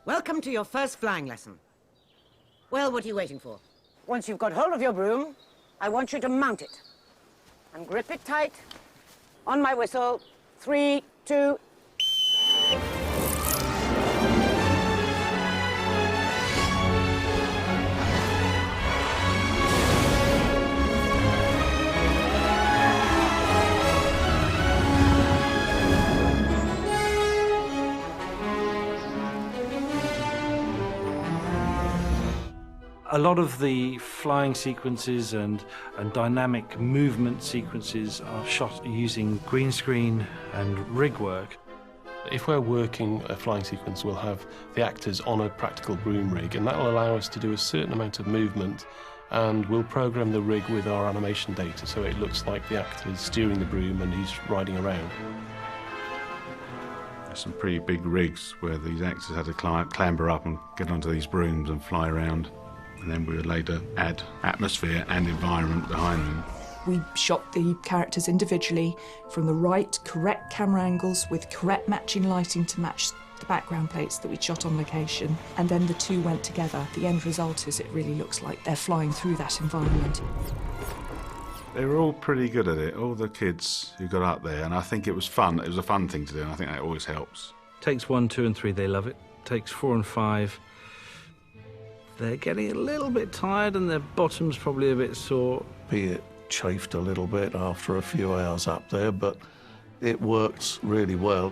Welcome to your first flying lesson. Well, what are you waiting for? Once you've got hold of your broom, I want you to mount it. And grip it tight. On my whistle. 3, 2... A lot of the flying sequences and dynamic movement sequences are shot using green screen and rig work. If we're working a flying sequence, we'll have the actors on a practical broom rig, and that will allow us to do a certain amount of movement, and we'll program the rig with our animation data so it looks like the actor's steering the broom and he's riding around. There's some pretty big rigs where these actors had to clamber up and get onto these brooms and fly around. And then we would later add atmosphere and environment behind them. We shot the characters individually from the right, correct camera angles with correct matching lighting to match the background plates that we shot on location. And then the two went together. The end result is it really looks like they're flying through that environment. They were all pretty good at it, all the kids who got up there, and I think it was fun. It was a fun thing to do, and I think that always helps. Takes 1, 2 and 3, they love it. Takes 4 and 5. They're getting a little bit tired and their bottom's probably a bit sore. Be it chafed a little bit after a few hours up there, but it works really well.